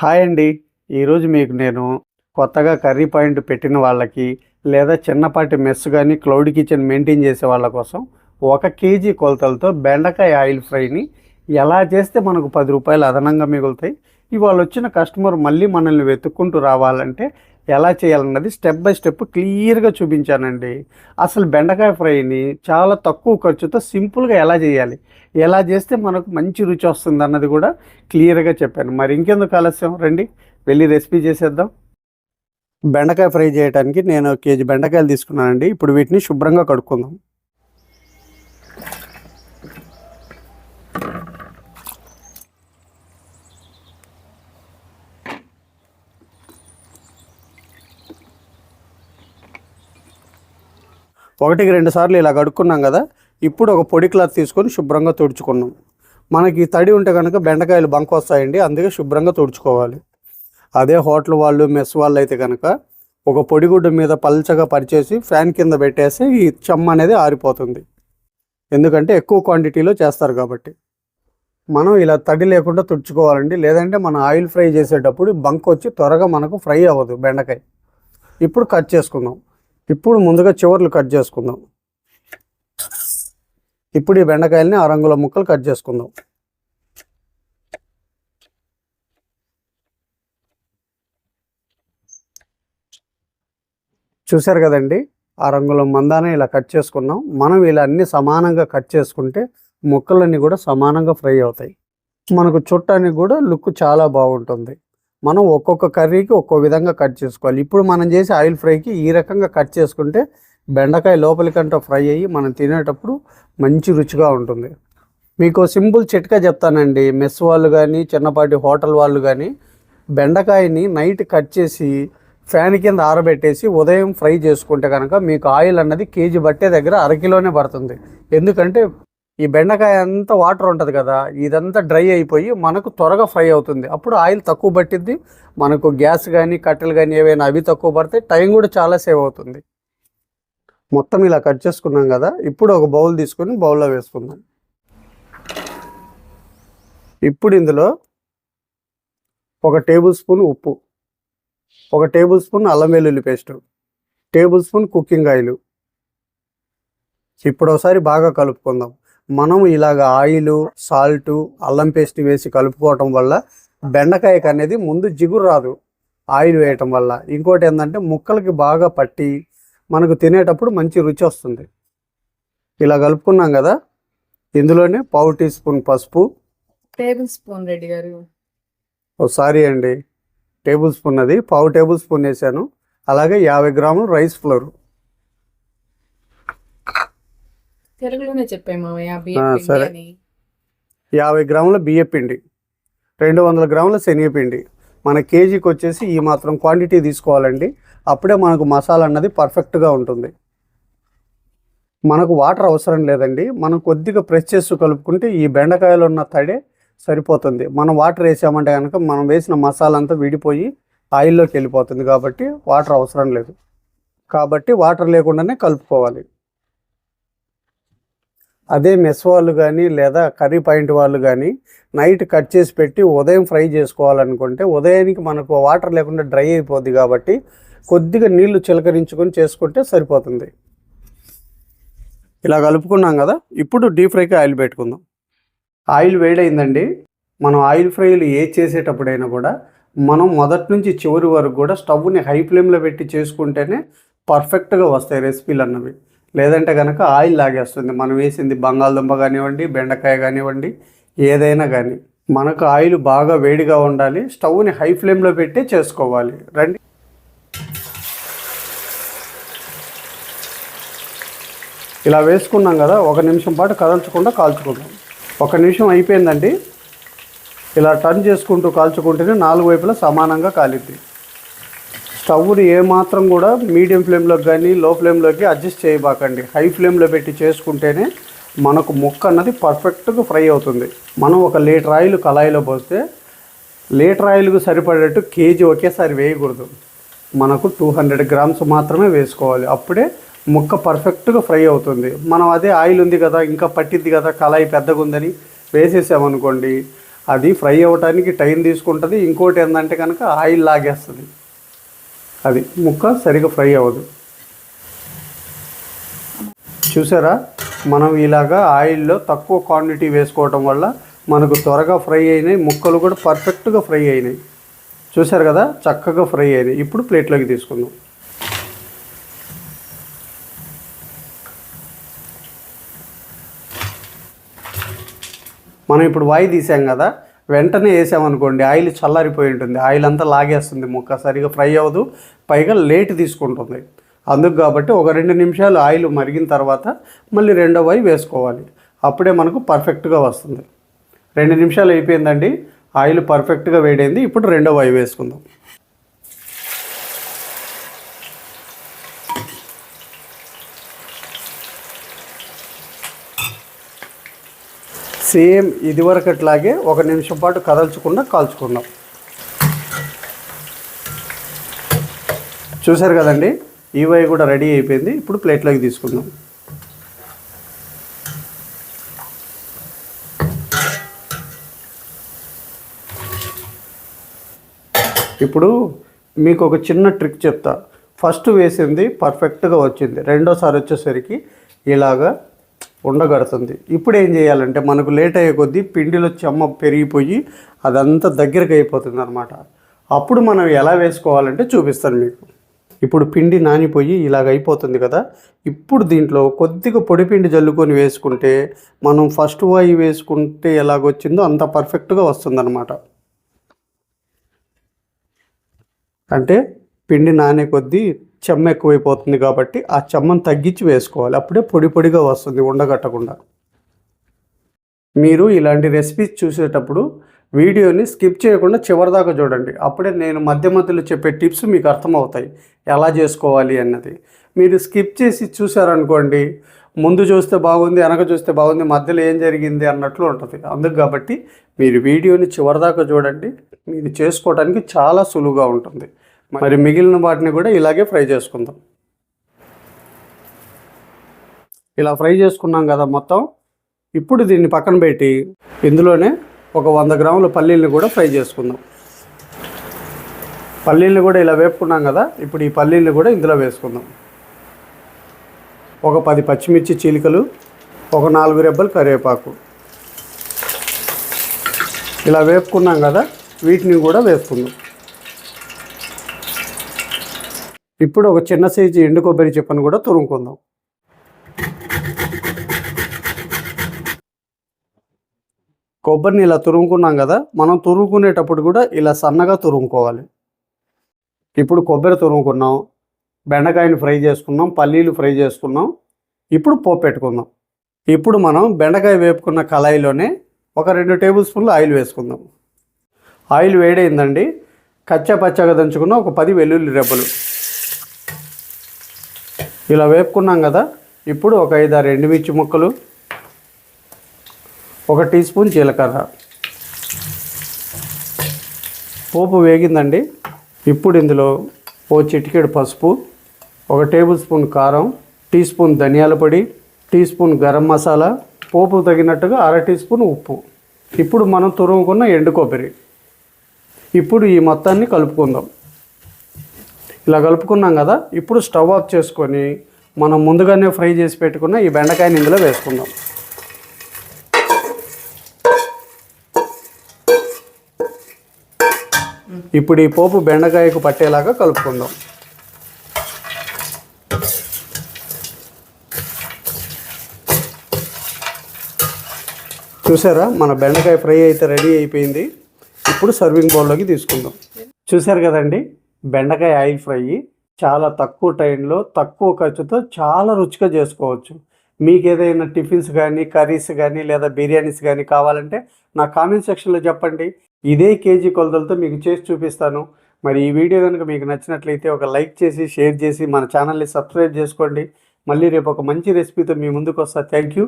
Hi అండి. ఈరోజు మీకు నేను కొత్తగా కర్రీ పాయింట్ పెట్టిన వాళ్ళకి, లేదా చిన్నపాటి మెస్ కానీ క్లౌడ్ కిచెన్ మెయింటైన్ చేసే వాళ్ళ కోసం 1 కేజీ కొలతలతో బెండకాయ ఆయిల్ ఫ్రైని ఎలా చేస్తే మనకు రూ. 10 అదనంగా మిగులుతాయి. ఇవాళ వచ్చిన కస్టమర్ మళ్ళీ మనల్ని వెతుక్కుంటూ రావాలంటే ఎలా చేయాలన్నది స్టెప్ బై స్టెప్ క్లియర్గా చూపించానండి. అసలు బెండకాయ ఫ్రైని చాలా తక్కువ ఖర్చుతో సింపుల్గా ఎలా చేయాలి, ఎలా చేస్తే మనకు మంచి రుచి వస్తుంది అన్నది కూడా క్లియర్గా చెప్పాను. మరి ఇంకెందుకు ఆలస్యం, రండి వెళ్ళి రెసిపీ చేసేద్దాం. బెండకాయ ఫ్రై చేయడానికి నేను కేజీ బెండకాయలు తీసుకున్నానండి. ఇప్పుడు వీటిని శుభ్రంగా కడుక్కుందాం. ఒకటికి 2 సార్లు ఇలా కడుక్కున్నాం కదా. ఇప్పుడు ఒక పొడి క్లాత్ తీసుకొని శుభ్రంగా తుడుచుకున్నాం. మనకి తడి ఉంటే కనుక బెండకాయలు బంక వస్తాయండి, అందుకే శుభ్రంగా తుడుచుకోవాలి. అదే హోటల్ వాళ్ళు, మెస్ వాళ్ళు అయితే కనుక ఒక పొడిగుడ్డ మీద పల్చగా పరిచేసి ఫ్యాన్ కింద పెట్టేసి ఈ చెమ్మ అనేది ఆరిపోతుంది. ఎందుకంటే ఎక్కువ క్వాంటిటీలో చేస్తారు కాబట్టి. మనం ఇలా తడి లేకుండా తుడుచుకోవాలండి, లేదంటే మనం ఆయిల్ ఫ్రై చేసేటప్పుడు బంక్ వచ్చి త్వరగా మనకు ఫ్రై అవ్వదు బెండకాయ. ఇప్పుడు కట్ చేసుకుందాం. ఇప్పుడు ముందుగా చివర్లు కట్ చేసుకుందాం. ఇప్పుడు ఈ బెండకాయలని 6 అంగుళ ముక్కలు కట్ చేసుకుందాం. చూసారు కదండి, 6 అంగుళం మందాన ఇలా కట్ చేసుకున్నాం. మనం ఇలా అన్ని సమానంగా కట్ చేసుకుంటే ముక్కలన్నీ కూడా సమానంగా ఫ్రై అవుతాయి. మనకు చుట్టానికి కూడా లుక్ చాలా బాగుంటుంది. మనం ఒక్కొక్క కర్రీకి ఒక్కో విధంగా కట్ చేసుకోవాలి. ఇప్పుడు మనం చేసే ఆయిల్ ఫ్రైకి ఈ రకంగా కట్ చేసుకుంటే బెండకాయ లోపలికంట ఫ్రై అయ్యి మనం తినేటప్పుడు మంచి రుచిగా ఉంటుంది. మీకు సింపుల్ చిట్కా చెప్తానండి. మెస్ వాళ్ళు కానీ, చిన్నపాటి హోటల్ వాళ్ళు కానీ బెండకాయని నైట్ కట్ చేసి ఫ్యాన్ కింద ఆరబెట్టేసి ఉదయం ఫ్రై చేసుకుంటే కనుక మీకు ఆయిల్ అన్నది కేజీ బట్టే దగ్గర అరకిలోనే పడుతుంది. ఎందుకంటే ఈ బెండకాయ అంతా వాటర్ ఉంటుంది కదా, ఇదంతా డ్రై అయిపోయి మనకు త్వరగా ఫ్రై అవుతుంది. అప్పుడు ఆయిల్ తక్కువ పట్టిద్ది, మనకు గ్యాస్ కానీ కట్టెలు కానీ ఏవైనా అవి తక్కువ పడితే టైం కూడా చాలా సేవ్ అవుతుంది. మొత్తం ఇలా కట్ చేసుకున్నాం కదా. ఇప్పుడు ఒక బౌల్ తీసుకొని బౌల్లో వేసుకుందాం. ఇప్పుడు ఇందులో 1 టేబుల్ స్పూన్ ఉప్పు, 1 టేబుల్ స్పూన్ అల్లం వెల్లుల్లి paste, table spoon cooking oil. ఇప్పుడు ఒకసారి బాగా కలుపుకుందాం. మనం ఇలాగ ఆయిలు, సాల్టు, అల్లం పేస్ట్ వేసి కలుపుకోవటం వల్ల బెండకాయకి అనేది ముందు జిగురు రాదు ఆయిల్ వేయటం వల్ల. ఇంకోటి ఏంటంటే ముక్కలకి బాగా పట్టి మనకు తినేటప్పుడు మంచి రుచి వస్తుంది. ఇలా కలుపుకున్నాం కదా. ఇందులోనే 1/2 టీ స్పూన్ పసుపు, టేబుల్ స్పూన్ రెడ్డి గారు, సారీ అండి, టేబుల్ స్పూన్ అది 1/2 టేబుల్ స్పూన్ వేసాను. అలాగే 50 గ్రాములు రైస్ ఫ్లోర్, తెలుగులోనే చెప్పాము. సరే, 50 గ్రాముల బియ్యపిండి, 200 గ్రాముల శనగపిండి. మన కేజీకి వచ్చేసి ఈ మాత్రం క్వాంటిటీ తీసుకోవాలండి. అప్పుడే మనకు మసాలా అన్నది పర్ఫెక్ట్గా ఉంటుంది. మనకు వాటర్ అవసరం లేదండి. మనం కొద్దిగా ప్రెస్ చేసి కలుపుకుంటే ఈ బెండకాయలో ఉన్న తడే సరిపోతుంది. మనం వాటర్ వేసామంటే కనుక మనం వేసిన మసాలా అంతా విడిపోయి ఆయిల్లోకి వెళ్ళిపోతుంది. కాబట్టి వాటర్ అవసరం లేదు. కాబట్టి వాటర్ లేకుండానే కలుపుకోవాలి. అదే మెస్ వాళ్ళు కానీ లేదా కర్రీ పాయింట్ వాళ్ళు కానీ నైట్ కట్ చేసి పెట్టి ఉదయం ఫ్రై చేసుకోవాలనుకుంటే ఉదయానికి మనకు వాటర్ లేకుండా డ్రై అయిపోద్ది. కాబట్టి కొద్దిగా నీళ్లు చిలకరించుకొని చేసుకుంటే సరిపోతుంది. ఇలా కలుపుకున్నాం కదా. ఇప్పుడు డీప్ ఫ్రైకి ఆయిల్ పెట్టుకుందాం. ఆయిల్ వేడైందండి. మనం ఆయిల్ ఫ్రైలు చేసేటప్పుడైనా కూడా మనం మొదటి నుంచి చివరి వరకు కూడా స్టవ్ని హై ఫ్లేమ్లో పెట్టి చేసుకుంటేనే పర్ఫెక్ట్గా వస్తాయి రెసిపీలు అన్నవి. లేదంటే కనుక ఆయిల్ లాగేస్తుంది. మనం వేసింది బంగాళదుంప కానివ్వండి, బెండకాయ కానివ్వండి, ఏదైనా కానీ మనకు ఆయిల్ బాగా వేడిగా ఉండాలి. స్టవ్ని హై ఫ్లేమ్లో పెట్టే చేసుకోవాలి. రండి, ఇలా వేసుకున్నాం కదా. 1 నిమిషం పాటు కదల్చకుండా కాల్చుకుందాం. 1 నిమిషం అయిపోయిందండి. ఇలా టర్న్ చేసుకుంటూ కాల్చుకుంటేనే 4 వైపులా సమానంగా కాలిద్ది. స్టవ్ని ఏమాత్రం కూడా మీడియం ఫ్లేమ్లోకి కానీ లో ఫ్లేమ్లోకి అడ్జస్ట్ చేయబాకండి. హై ఫ్లేమ్లో పెట్టి చేసుకుంటేనే మనకు ముక్క అన్నది పర్ఫెక్ట్గా ఫ్రై అవుతుంది. మనం 1 లీటర్ ఆయిల్ కళాయిలో పోస్తే లీటర్ ఆయిల్కు సరిపడేట్టు కేజీ ఒకేసారి వేయకూడదు. మనకు 200 గ్రామ్స్ మాత్రమే వేసుకోవాలి. అప్పుడే ముక్క పర్ఫెక్ట్గా ఫ్రై అవుతుంది. మనం అదే ఆయిల్ ఉంది కదా, ఇంకా పట్టిద్ది కదా, కళాయి పెద్దగా ఉందని వేసేసామనుకోండి, అది ఫ్రై అవ్వటానికి టైం తీసుకుంటుంది. ఇంకోటి ఏంటంటే కనుక ఆయిల్ లాగేస్తుంది, అది ముక్క సరిగా ఫ్రై అవ్వదు. చూసారా, మనం ఇలాగా ఆయిల్లో తక్కువ క్వాంటిటీ వేసుకోవటం వల్ల మనకు త్వరగా ఫ్రై అయినాయి, ముక్కలు కూడా పర్ఫెక్ట్గా ఫ్రై అయినాయి. చూసారు కదా, చక్కగా ఫ్రై అయినాయి. ఇప్పుడు ప్లేట్లోకి తీసుకుందాం. మనం ఇప్పుడు వాయి తీసాం కదా, వెంటనే వేసామనుకోండి ఆయిల్ చల్లారిపోయి ఉంటుంది, ఆయిల్ అంతా లాగేస్తుంది, ముక్క సరిగా ఫ్రై అవ్వదు, పైగా లేట్ తీసుకుంటుంది. అందుకు కాబట్టి ఒక 2 నిమిషాలు ఆయిల్ మరిగిన తర్వాత మళ్ళీ రెండో వాయి వేసుకోవాలి, అప్పుడే మనకు పర్ఫెక్ట్గా వస్తుంది. 2 నిమిషాలు అయిపోయిందండి, ఆయిల్ పర్ఫెక్ట్గా వేడైంది. ఇప్పుడు రెండో వాయి వేసుకుందాం. సేమ్ ఇదివరకట్లాగే 1 నిమిషం పాటు కదల్చకుండా కాల్చుకుందాం. చూసారు కదండి, ఈ వై కూడా రెడీ అయిపోయింది. ఇప్పుడు ప్లేట్లోకి తీసుకుందాం. ఇప్పుడు మీకు ఒక చిన్న ట్రిక్ చెప్తా. ఫస్ట్ వేసింది పర్ఫెక్ట్గా వచ్చింది, రెండోసారి వచ్చేసరికి ఇలాగా ఉండగడుతుంది. ఇప్పుడు ఏం చేయాలంటే మనకు లేట్ అయ్యే కొద్దీ పిండిలో చెమ్మ పెరిగిపోయి అదంతా దగ్గరికి అయిపోతుంది అనమాట. అప్పుడు మనం ఎలా వేసుకోవాలంటే చూపిస్తాను మీకు. ఇప్పుడు పిండి నానిపోయి ఇలాగ అయిపోతుంది కదా, ఇప్పుడు దీంట్లో కొద్దిగా పొడిపిండి జల్లుకొని వేసుకుంటే మనం ఫస్ట్ వాయి వేసుకుంటే ఎలాగొచ్చిందో అంత పర్ఫెక్ట్గా వస్తుందన్నమాట. అంటే పిండి నానే కొద్దీ చెమ్మ ఎక్కువైపోతుంది కాబట్టి ఆ చెమ్మను తగ్గించి వేసుకోవాలి, అప్పుడే పొడి పొడిగా వస్తుంది ఉండగట్టకుండా. మీరు ఇలాంటి రెసిపీస్ చూసేటప్పుడు వీడియోని స్కిప్ చేయకుండా చివరిదాకా చూడండి, అప్పుడే నేను మధ్య మధ్యలో చెప్పే టిప్స్ మీకు అర్థమవుతాయి ఎలా చేసుకోవాలి అన్నది. మీరు స్కిప్ చేసి చూసారనుకోండి, ముందు చూస్తే బాగుంది, వెనక చూస్తే బాగుంది, మధ్యలో ఏం జరిగింది అన్నట్లు ఉంటుంది. అందుకు కాబట్టి మీరు వీడియోని చివరిదాకా చూడండి, మీరు చేసుకోవడానికి చాలా సులువుగా ఉంటుంది. మరి మిగిలిన వాటిని కూడా ఇలాగే ఫ్రై చేసుకుందాం. ఇలా ఫ్రై చేసుకున్నాం కదా మొత్తం. ఇప్పుడు దీన్ని పక్కన పెట్టి ఇందులోనే ఒక 100 గ్రాముల పల్లీలను కూడా ఫ్రై చేసుకుందాం. పల్లీలు కూడా ఇలా వేపుకున్నాం కదా, ఇప్పుడు ఈ పల్లీలు కూడా ఇందులో వేసుకుందాం. ఒక 10 పచ్చిమిర్చి చీలికలు, ఒక 4 రెబ్బలు కరివేపాకు ఇలా వేపుకున్నాం కదా, వీటిని కూడా వేసుకుందాం. ఇప్పుడు ఒక చిన్న సైజు ఎండు కొబ్బరి చిప్పను కూడా తురుముకుందాం. కొబ్బరిని ఇలా తురుముకున్నాం కదా, మనం తురుముకునేటప్పుడు కూడా ఇలా సన్నగా తురుముకోవాలి. ఇప్పుడు కొబ్బరి తురుముకున్నాం, బెండకాయని ఫ్రై చేసుకున్నాం, పల్లీలు ఫ్రై చేసుకున్నాం. ఇప్పుడు పోపు పెట్టుకుందాం. ఇప్పుడు మనం బెండకాయ వేపుకున్న కళాయిలోనే ఒక 2 టేబుల్ స్పూన్లు ఆయిల్ వేసుకుందాం. ఆయిల్ వేడైందండి, కచ్చా పచ్చగా దంచుకున్న ఒక 10 వెల్లుల్లి రెబ్బలు ఇలా వేపుకున్నాం కదా. ఇప్పుడు ఒక 5-6 ఎండుమిర్చి ముక్కలు, 1 టీ స్పూన్ జీలకర్ర. పోపు వేగిందండి. ఇప్పుడు ఇందులో ఓ చిటికెడు పసుపు, 1 టేబుల్ స్పూన్ కారం, టీ స్పూన్ ధనియాల పొడి, టీ స్పూన్ గరం మసాలా, పోపు తగినట్టుగా 1/2 టీ స్పూన్ ఉప్పు. ఇప్పుడు మనం తురుముకున్న ఎండు కొబ్బరి. ఇప్పుడు ఈ మొత్తాన్ని కలుపుకుందాం. ఇలా కలుపుకున్నాం కదా, ఇప్పుడు స్టవ్ ఆఫ్ చేసుకొని మనం ముందుగానే ఫ్రై చేసి పెట్టుకున్న ఈ బెండకాయని ఇందులో వేసుకుందాం. ఇప్పుడు ఈ పోపు బెండకాయకు పట్టేలాగా కలుపుకుందాం. చూసారా, మన బెండకాయ ఫ్రై అయితే రెడీ అయిపోయింది. ఇప్పుడు సర్వింగ్ బౌల్లోకి తీసుకుందాం. చూసారు కదండి, బెండకాయ ఆయిల్ ఫ్రై చాలా తక్కువ టైంలో తక్కువ ఖర్చుతో చాలా రుచిగా చేసుకోవచ్చు. మీకు ఏదైనా టిఫిన్స్ కానీ, కర్రీస్ కానీ, లేదా బిర్యానీస్ కానీ కావాలంటే నా కామెంట్ సెక్షన్లో చెప్పండి. ఇదే కేజీ కొలతలతో మీకు చేసి చూపిస్తాను. మరి ఈ వీడియో కనుక మీకు నచ్చినట్లయితే ఒక లైక్ చేసి, షేర్ చేసి మన ఛానల్ని సబ్స్క్రైబ్ చేసుకోండి. మళ్ళీ రేపు ఒక మంచి రెసిపీతో మీ ముందుకు వస్తా. Thank you.